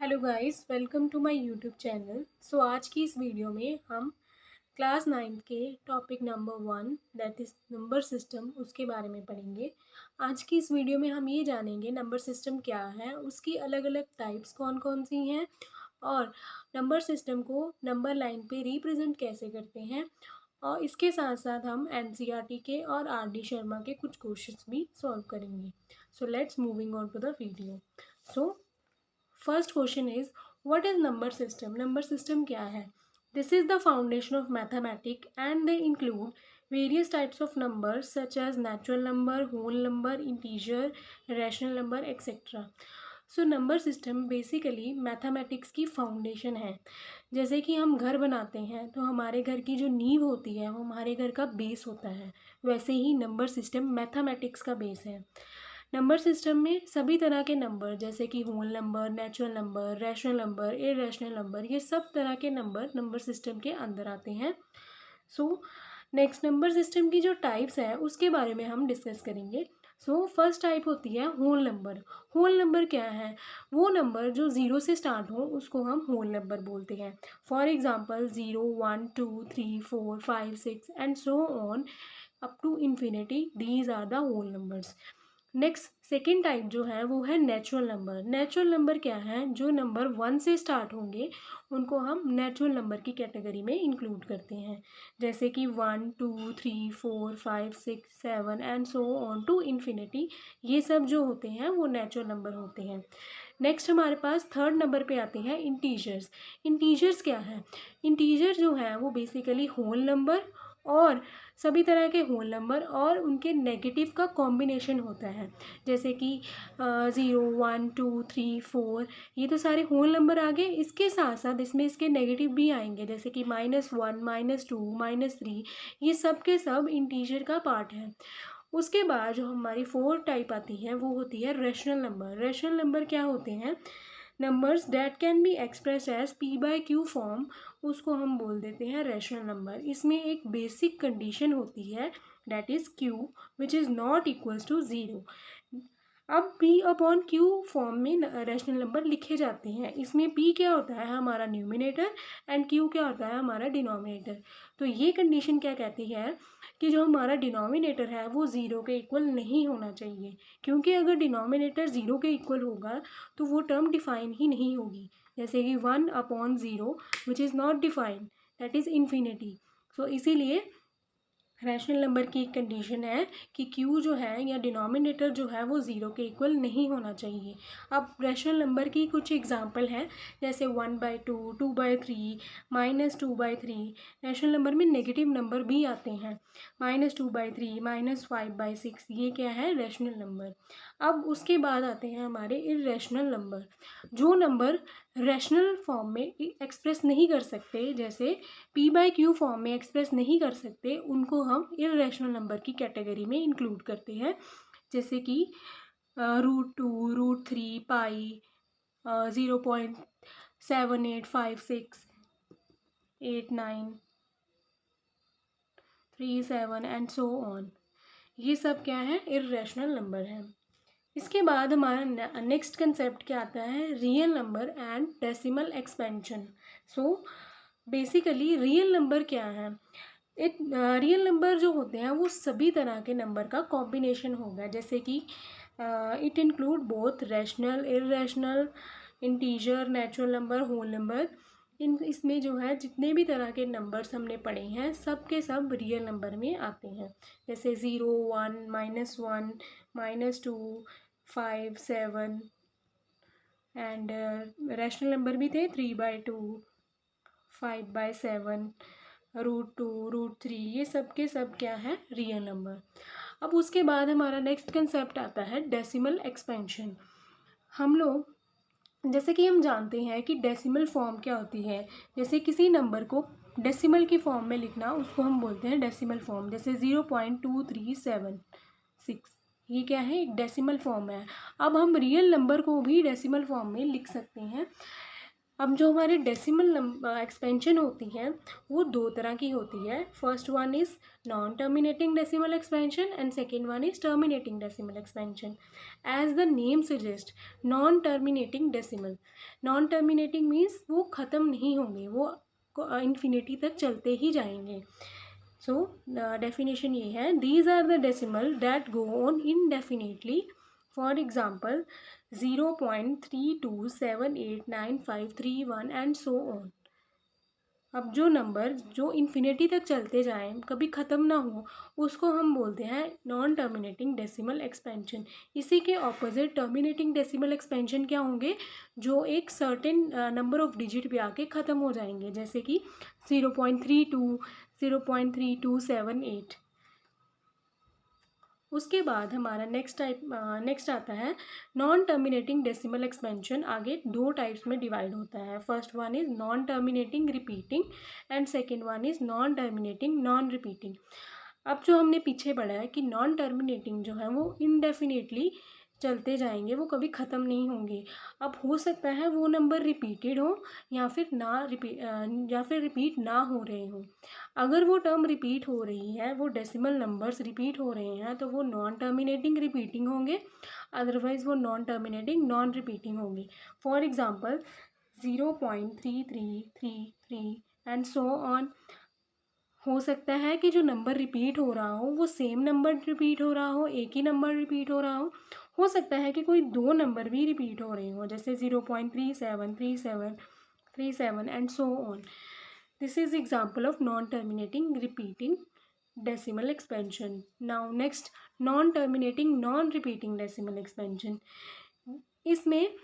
Hello guys, welcome to my YouTube channel. आज की इस वीडियो में हम क्लास 9th के topic number 1 that is number system उसके बारे में पढ़ेंगे। आज की इस वीडियो में हम ये जानेंगे नंबर सिस्टम क्या है, उसकी अलग अलग टाइप्स कौन कौन सी हैं और नंबर सिस्टम को नंबर लाइन पे रिप्रेजेंट कैसे करते हैं। और इसके साथ साथ हम एनसीईआरटी के और आर.डी. शर्मा के कुछ क्वेश्चंस भी सॉल्व करेंगे। So let's moving on to the video. So first question is what is number system. Number system क्या है? This is the foundation of mathematic and they include various types of numbers such as natural number, whole number, integer, rational number, etc. So number system basically mathematics की foundation है। जैसे कि हम घर बनाते हैं तो हमारे घर की जो नींव होती है वो हमारे घर का बेस होता है, वैसे ही नंबर सिस्टम मैथमेटिक्स का बेस है। नंबर सिस्टम में सभी तरह के नंबर जैसे कि whole number, natural number, rational number, irrational number, ये सब तरह के नंबर नंबर सिस्टम के अंदर आते हैं। नेक्स्ट नंबर सिस्टम की जो टाइप्स है उसके बारे में हम डिस्कस करेंगे। फर्स्ट टाइप होती है होल नंबर। होल नंबर क्या है? वो नंबर जो ज़ीरो से स्टार्ट हो उसको हम होल नंबर बोलते हैं। For example 0, 1, 2, 3, 4, 5, 6 and so on up to infinity, these are the whole numbers. Next second type जो है वो है नेचुरल नंबर। नेचुरल नंबर क्या है? जो नंबर 1 से स्टार्ट होंगे उनको हम नेचुरल नंबर की कैटेगरी में इंक्लूड करते हैं, जैसे कि 1, 2, 3, 4, 5, 6, 7 and so on to infinity. ये सब जो होते हैं वो नेचुरल नंबर होते हैं। नेक्स्ट हमारे पास थर्ड नंबर पे आते हैं इंटीजर्स। इंटीजर्स क्या है? इंटीजर जो है वो बेसिकली होल नंबर और सभी तरह के होल नंबर और उनके नेगेटिव का कॉम्बिनेशन होता है, जैसे कि 0, 1, 2, 3, 4, ये तो सारे होल नंबर आ गए। इसके साथ साथ इसमें इसके नेगेटिव भी आएंगे, जैसे कि -1, -2, -3, ये सब के सब इंटीजर का पार्ट है। उसके बाद जो हमारी फोर्थ टाइप आती है वो होती है रेशनल नंबर। रेशनल नंबर क्या होते हैं? Numbers that can be express as p/q form, उसको हम बोल देते हैं रेशनल नंबर। इसमें एक बेसिक कंडीशन होती है that is q which is not equals to 0। अब p/q फॉर्म में रेशनल नंबर लिखे जाते हैं। इसमें p क्या होता है? हमारा न्यूमिनेटर एंड q क्या होता है? हमारा डिनोमिनेटर। तो ये कंडीशन क्या कहती है कि जो हमारा डिनोमिनेटर है वो ज़ीरो के इक्वल नहीं होना चाहिए, क्योंकि अगर डिनोमिनेटर ज़ीरो के इक्वल होगा तो वो टर्म डिफाइन ही नहीं होगी, जैसे कि 1/0 विच is not defined, that is infinity. इसीलिए रैशनल नंबर की एक कंडीशन है कि q जो है या डिनोमिनेटर जो है वो ज़ीरो के इक्वल नहीं होना चाहिए। अब रैशनल नंबर की कुछ एग्जांपल हैं, जैसे 1/2, 2/3, -2/3। रैशनल नंबर में नेगेटिव नंबर भी आते हैं, -2/3, -5/6, ये क्या है? Rational number. अब उसके बाद आते हैं हमारे इरेशनल नंबर। जो नंबर रैशनल फॉर्म में एक्सप्रेस नहीं कर सकते, जैसे p/q फॉर्म में एक्सप्रेस नहीं कर सकते, उनको हम इरेशनल नंबर की कैटेगरी में इंक्लूड करते हैं, जैसे कि √2, √3, पाई, 0.7856, 89, 37 एंड सो ऑन। ये सब क्या है? इरेशनल नंबर है। इसके बाद हमारा नेक्स्ट कंसेप्ट क्या आता है? Real number and decimal expansion. Basically real number क्या है? रियल नंबर जो होते हैं वो सभी तरह के नंबर का कॉम्बिनेशन होगा, जैसे कि it include both rational, irrational, integer, natural number, whole number. इसमें जो है जितने भी तरह के नंबर्स हमने पढ़े हैं सब के सब रियल नंबर में आते हैं, जैसे 0, 1, -1, -2, 5, 7 एंड रैशनल नंबर भी थे 3/2, 5/7, √2, √3, ये सब के सब क्या है? Real number. अब उसके बाद हमारा नेक्स्ट कंसेप्ट आता है डेसिमल एक्सपेंशन। हम लोग जैसे कि हम जानते हैं कि डेसिमल फॉर्म क्या होती है, जैसे किसी नंबर को डेसिमल की फॉर्म में लिखना उसको हम बोलते हैं डेसिमल फॉर्म, जैसे 0.2376, ये क्या है? एक डेसिमल फॉर्म है। अब हम रियल नंबर को भी डेसिमल फॉर्म में लिख सकते हैं। अब जो हमारे डेसिमल एक्सपेंशन होती हैं वो दो तरह की होती है. First one is non terminating decimal expansion and second one is terminating decimal expansion. As the name suggest, non terminating decimal. Non terminating means वो ख़त्म नहीं होंगे, वो इन्फिनिटी तक चलते ही जाएंगे. सो डेफिनेशन ये है, these are the decimal that go on indefinitely. For example 0.32789531 and so on. अब जो नंबर जो इन्फिनिटी तक चलते जाएं, कभी ख़त्म ना हो, उसको हम बोलते हैं नॉन टर्मिनेटिंग डेसिमल एक्सपेंशन. इसी के ऑपोजिट टर्मिनेटिंग डेसिमल एक्सपेंशन क्या होंगे, जो एक सर्टेन नंबर ऑफ डिजिट पे आके ख़त्म हो जाएंगे, जैसे कि 0.32, 0.3278. उसके बाद हमारा नेक्स्ट आता है नॉन टर्मिनेटिंग डेसिमल एक्सपेंशन. आगे दो टाइप्स में डिवाइड होता है. First one is non terminating repeating and second one is non terminating non repeating. अब जो हमने पीछे पढ़ा है कि नॉन टर्मिनेटिंग जो है वो इनडेफिनेटली चलते जाएंगे, वो कभी ख़त्म नहीं होंगे. अब हो सकता है वो नंबर रिपीटेड हो या फिर रिपीट ना हो रहे हों. अगर वो टर्म रिपीट हो रही है, वो डेसिमल नंबर्स रिपीट हो रहे हैं, तो वो नॉन टर्मिनेटिंग रिपीटिंग होंगे, अदरवाइज वो नॉन टर्मिनेटिंग नॉन रिपीटिंग होंगे. For example 0.3333 and so on. हो सकता है कि जो नंबर रिपीट हो रहा हो वो सेम नंबर रिपीट हो रहा हो, एक ही नंबर रिपीट हो रहा हो सकता है कि कोई दो नंबर भी रिपीट हो रहे हो, जैसे 0.373737 and so on. This is example of non terminating repeating decimal expansion. Now next, non terminating non repeating decimal expansion. इसमें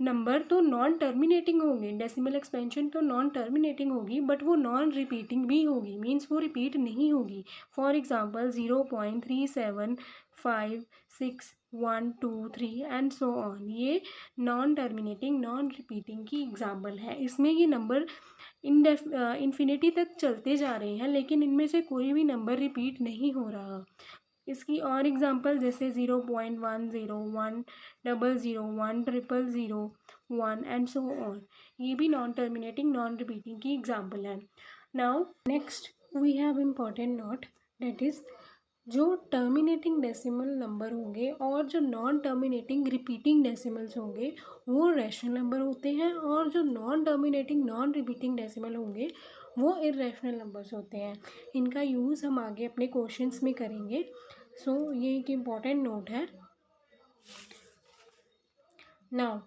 नंबर तो नॉन टर्मिनेटिंग होंगे, डेसिमल एक्सपेंशन तो नॉन टर्मिनेटिंग होगी, बट वो नॉन रिपीटिंग भी होगी, मीन्स वो repeat नहीं होगी. For example 0.375612 and so on. ये नॉन टर्मिनेटिंग नॉन रिपीटिंग की एग्जाम्पल है. इसमें ये नंबर इन्फिनिटी तक चलते जा रहे हैं, लेकिन इनमें से कोई भी नंबर रिपीट नहीं हो रहा. इसकी और एग्जांपल जैसे 0.10100100010001 एंड सो ऑन. ये भी नॉन टर्मिनेटिंग नॉन रिपीटिंग की एग्जांपल है. Now next we have important note, that is जो टर्मिनेटिंग डेसिमल नंबर होंगे और जो नॉन टर्मिनेटिंग रिपीटिंग डेसिमल्स होंगे वो रैशनल नंबर होते हैं, और जो non terminating non repeating decimal होंगे वो इर्रेशनल नंबर्स होते हैं. इनका यूज़ हम आगे अपने क्वेश्चंस में करेंगे. सो ये एक इम्पॉर्टेंट नोट है. नाउ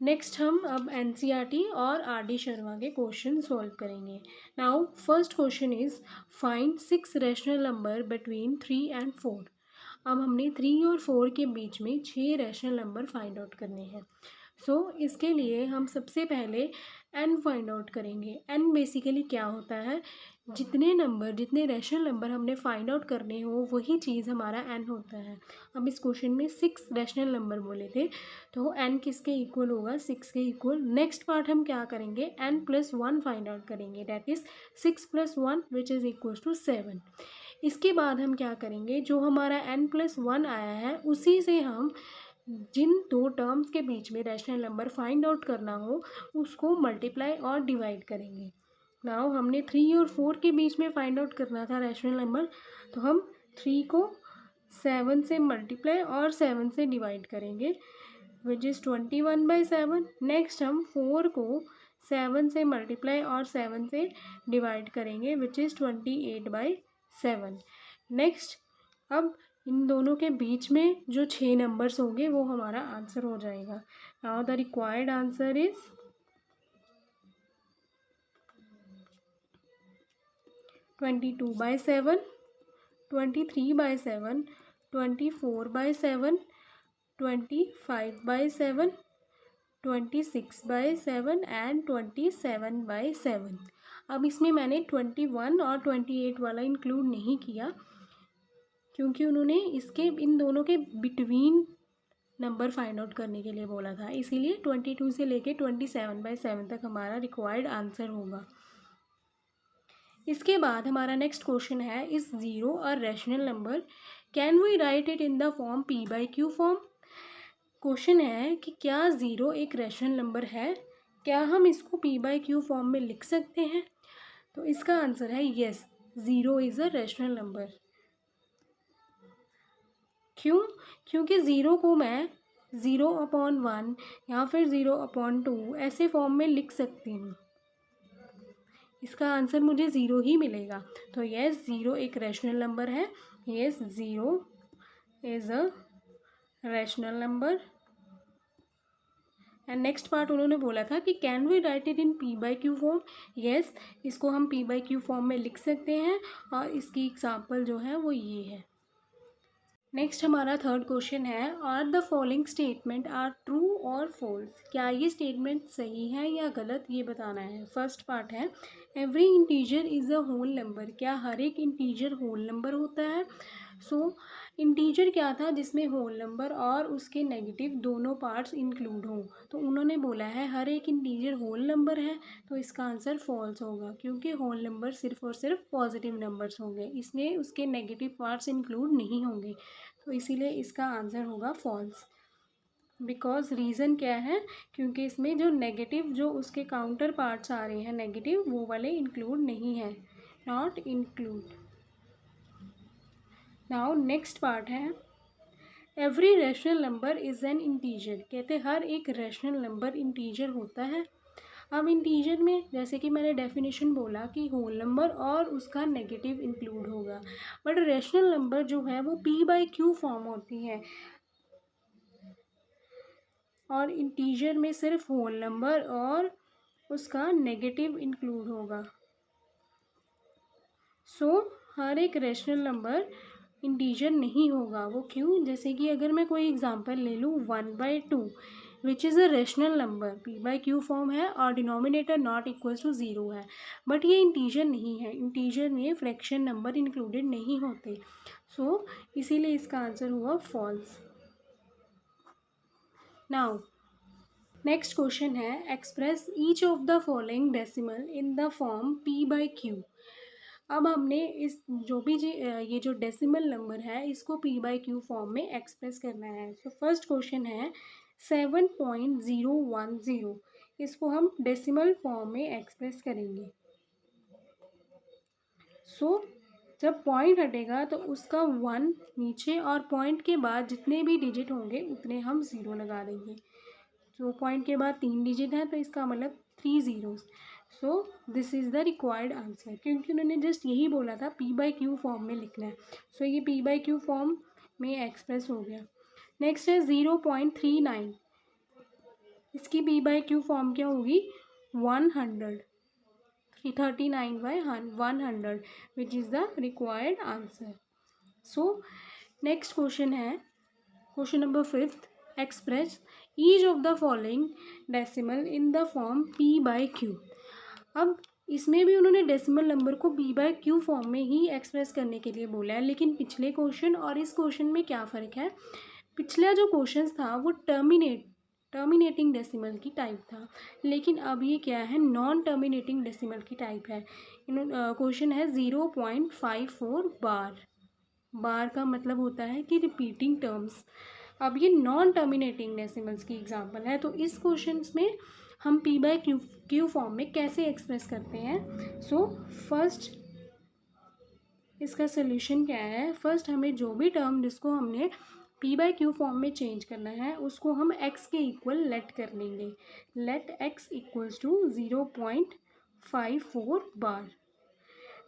नेक्स्ट हम अब एनसीईआरटी और आरडी शर्मा के क्वेश्चन सॉल्व करेंगे. Now first question is find 6 rational number between 3 and 4. अब हमने 3 और 4 के बीच में 6 रैशनल नंबर फाइंड आउट करने हैं. सो इसके लिए हम सबसे पहले एन फाइंड आउट करेंगे. एन बेसिकली क्या होता है, जितने रैशनल नंबर हमने फाइंड आउट करने हो वही चीज़ हमारा एन होता है. अब इस क्वेश्चन में 6 रैशनल नंबर बोले थे, तो एन किसके इक्वल होगा, 6 के इक्वल. नेक्स्ट पार्ट हम क्या करेंगे, n+1 फाइंड आउट करेंगे, that is 6+1 which is equal to 7. इसके बाद हम क्या करेंगे, जो हमारा n+1 आया है उसी से हम जिन दो टर्म्स के बीच में रैशनल नंबर फाइंड आउट करना हो उसको मल्टीप्लाई और डिवाइड करेंगे. नाउ हमने 3 और 4 के बीच में फाइंड आउट करना था रैशनल नंबर, तो हम 3 को 7 से मल्टीप्लाई और 7 से डिवाइड करेंगे, विच इज़ 21/7. नेक्स्ट हम 4 को 7 से मल्टीप्लाई और 7 से डिवाइड करेंगे, विच इज़ 28/7. नेक्स्ट अब इन दोनों के बीच में जो 6 नंबर्स होंगे वो हमारा आंसर हो जाएगा. Now the required answer is 22/7, 23/7, 24/7, 25/7, 26/7 and 27/7. अब इसमें मैंने 21 और 28 वाला इंक्लूड नहीं किया, क्योंकि उन्होंने इन दोनों के बिटवीन नंबर फाइंड आउट करने के लिए बोला था, इसीलिए 22 से लेके 27/7 तक हमारा रिक्वायर्ड आंसर होगा. इसके बाद हमारा नेक्स्ट क्वेश्चन है, is 0 a rational number, can we write it in the form p/q form. Question है कि क्या 0 एक रैशनल नंबर है, क्या हम इसको पी बाई क्यू फॉर्म में लिख सकते हैं? तो इसका आंसर है yes, 0 is a rational number. क्यों? क्योंकि ज़ीरो को मैं 0/1 या फिर 0/2 ऐसे फॉर्म में लिख सकती हूँ। इसका आंसर मुझे 0 ही मिलेगा। तो येस, 0 एक रैशनल नंबर है। Yes, 0 is a rational number. And next part उन्होंने बोला था कि can we write it in P by Q form? Yes, इसको हम पी बाई क्यू फॉर्म में लिख सकते हैं और इसकी एग्जाम्पल जो है वो ये है। नेक्स्ट हमारा थर्ड क्वेश्चन है, are the following statement are true और फॉल्स? क्या ये स्टेटमेंट सही है या गलत, ये बताना है। फर्स्ट पार्ट है, every integer is a whole number. क्या हर एक इंटीजर होल नंबर होता है? सो इंटीजर क्या था जिसमें होल नंबर और उसके नेगेटिव दोनों पार्ट्स इंक्लूड हों, तो उन्होंने बोला है हर एक इंटीजर होल नंबर है। तो इसका आंसर फॉल्स होगा, क्योंकि होल नंबर सिर्फ और सिर्फ पॉजिटिव नंबर्स होंगे, इसलिए उसके नेगेटिव पार्ट्स इंक्लूड नहीं होंगे। तो इसीलिए इसका आंसर होगा फॉल्स। बिकॉज रीज़न क्या है? क्योंकि इसमें जो नेगेटिव जो उसके काउंटर पार्ट्स आ रहे हैं नेगेटिव, वो वाले इंक्लूड नहीं है, not include. Now next part है, every rational number is an integer. कहते हर एक रैशनल नंबर इंटीजर होता है। अब इंटीजर में जैसे कि मैंने डेफिनेशन बोला कि होल नंबर और उसका नेगेटिव इंक्लूड होगा, बट रैशनल नंबर जो है वो पी बाई क्यू फॉर्म होती है और इंटीजर में सिर्फ होल नंबर और उसका नेगेटिव इंक्लूड होगा। सो हर एक रैशनल नंबर इंटीजर नहीं होगा। वो क्यों? जैसे कि अगर मैं कोई एग्जांपल ले लूँ 1/2 which is a rational number, P by Q form है और डिनोमिनेटर नॉट इक्वल्स टू 0 है, बट ये इंटीजर नहीं है, इंटीजर में फ्रैक्शन नंबर इंक्लूडेड नहीं होते। सो इसीलिए इसका आंसर हुआ फॉल्स। नाउ नेक्स्ट क्वेश्चन है, express each of the following decimal in the form p by q. अब हमने इस जो भी ये जो डेसिमल नंबर है इसको पी बाई क्यू फॉर्म में एक्सप्रेस करना है। सो फर्स्ट क्वेश्चन है 7.010, इसको हम डेसिमल फॉर्म में एक्सप्रेस करेंगे। सो जब पॉइंट हटेगा तो उसका 1 नीचे और पॉइंट के बाद जितने भी डिजिट होंगे उतने हम 0 लगा देंगे। तो पॉइंट के बाद 3 डिजिट है तो इसका मतलब 3 zeros. So this is the required answer, क्योंकि उन्होंने जस्ट यही बोला था पी बाई क्यू फॉर्म में लिखना है। सो ये पी बाई क्यू फॉर्म में एक्सप्रेस हो गया। नेक्स्ट है 0.39, इसकी पी बाई क्यू फॉर्म क्या होगी? 100, 39/100 which is the required answer. So next question है question number 5, express each of the following decimal in the form p by q. अब इसमें भी उन्होंने डेसिमल नंबर को पी बाई क्यू फॉर्म में ही एक्सप्रेस करने के लिए बोला है, लेकिन पिछले क्वेश्चन और इस क्वेश्चन में क्या फ़र्क है? पिछला जो क्वेश्चन था वो टर्मिनेटिंग डेसिमल की टाइप था, लेकिन अब ये क्या है? नॉन टर्मिनेटिंग डेसिमल की टाइप है। क्वेश्चन है 0.54 बार का मतलब होता है कि रिपीटिंग टर्म्स। अब ये नॉन टर्मिनेटिंग डेसिमल्स की एग्जांपल है, तो इस क्वेश्चन में हम पी बाई क्यू फॉर्म में कैसे एक्सप्रेस करते हैं? सो फर्स्ट इसका सोल्यूशन क्या है? फर्स्ट हमें जो भी टर्म जिसको हमने पी बाई क्यू फॉर्म में चेंज करना है उसको हम x के इक्वल लेट कर लेंगे। Let x equals to 0.54 bar.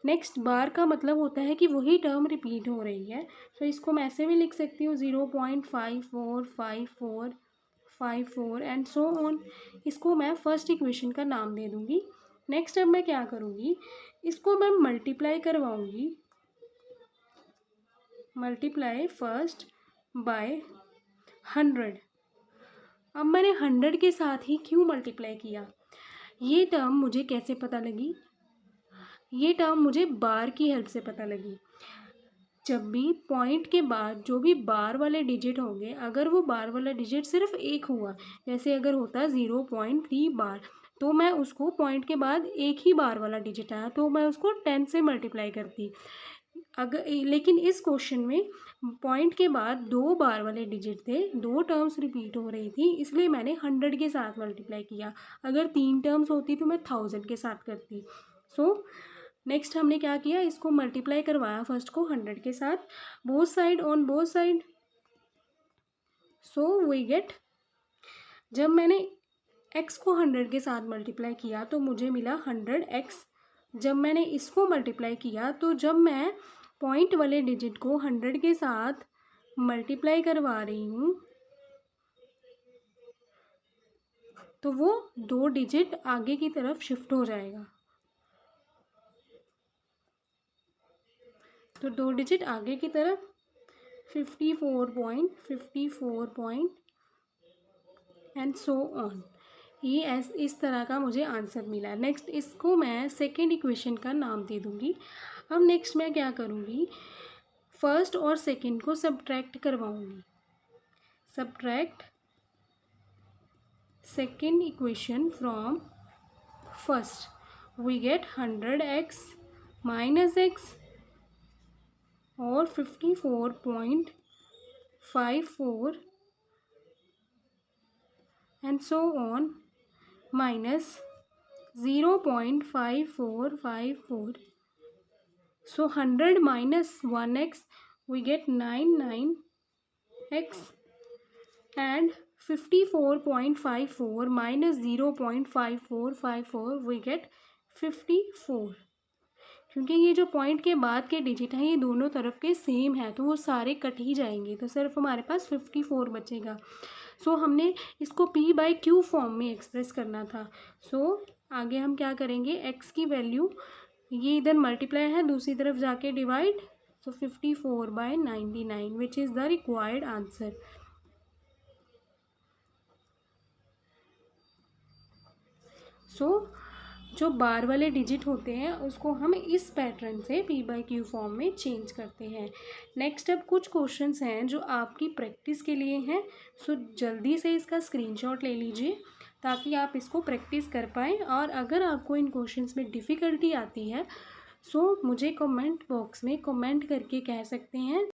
Next bar का मतलब होता है कि वही टर्म रिपीट हो रही है, तो इसको मैं ऐसे भी लिख सकती हूँ 0.545454 एंड सो ऑन। इसको मैं फर्स्ट इक्वेशन का नाम दे दूँगी। नेक्स्ट अब मैं क्या करूँगी? इसको मैं मल्टीप्लाई करवाऊँगी, मल्टीप्लाई फर्स्ट बाय 100। अब मैंने 100 के साथ ही क्यों मल्टीप्लाई किया? ये टर्म मुझे कैसे पता लगी? ये टर्म मुझे बार की हेल्प से पता लगी। जब भी पॉइंट के बाद जो भी बार वाले डिजिट होंगे, अगर वो बार वाला डिजिट सिर्फ एक हुआ, जैसे अगर होता 0.3 बार, तो मैं उसको पॉइंट के बाद एक ही बार वाला डिजिट आया तो मैं उसको 10 से मल्टीप्लाई करती। लेकिन इस क्वेश्चन में पॉइंट के बाद 2 बार वाले डिजिट थे, 2 टर्म्स रिपीट हो रही थी, इसलिए मैंने 100 के साथ मल्टीप्लाई किया। अगर 3 टर्म्स होती तो मैं 1000 के साथ करती। सो नेक्स्ट हमने क्या किया, इसको मल्टीप्लाई करवाया फर्स्ट को 100 के साथ, both side on both side. So we get, जब मैंने x को 100 के साथ मल्टीप्लाई किया तो मुझे मिला 100x। जब मैंने इसको मल्टीप्लाई किया तो जब मैं पॉइंट वाले डिजिट को 100 के साथ मल्टीप्लाई करवा रही हूँ तो वो 2 डिजिट आगे की तरफ शिफ्ट हो जाएगा। तो 2 डिजिट आगे की तरफ 54 एंड सो ऑन। ये इस तरह का मुझे आंसर मिला। नेक्स्ट इसको मैं सेकेंड इक्वेशन का नाम दे दूँगी। अब नेक्स्ट मैं क्या करूँगी, फर्स्ट और सेकेंड को सब्ट्रैक्ट करवाऊँगी। Subtract second equation from first, we get 100x minus x और 54.54 and so on minus 0.5454. So 100 minus 1x we get 99x and 54.54 minus 0.5454 we get 54। क्योंकि ये जो पॉइंट के बाद के डिजिट हैं ये दोनों तरफ के सेम है तो वो सारे कट ही जाएंगे, तो सिर्फ हमारे पास 54 बचेगा। सो हमने इसको p/q फॉर्म में एक्सप्रेस करना था। सो आगे हम क्या करेंगे, x की वैल्यू, ये इधर मल्टीप्लाई है, दूसरी तरफ जाके divide, so 54/99 which is the required answer. So जो बार वाले डिजिट होते हैं उसको हम इस पैटर्न से p/q फॉर्म में चेंज करते हैं। नेक्स्ट अब कुछ क्वेश्चंस हैं जो आपकी प्रैक्टिस के लिए हैं। सो जल्दी से इसका स्क्रीनशॉट ले लीजिए ताकि आप इसको प्रैक्टिस कर पाएँ। और अगर आपको इन क्वेश्चंस में डिफ़िकल्टी आती है सो मुझे कमेंट बॉक्स में कमेंट करके कह सकते हैं।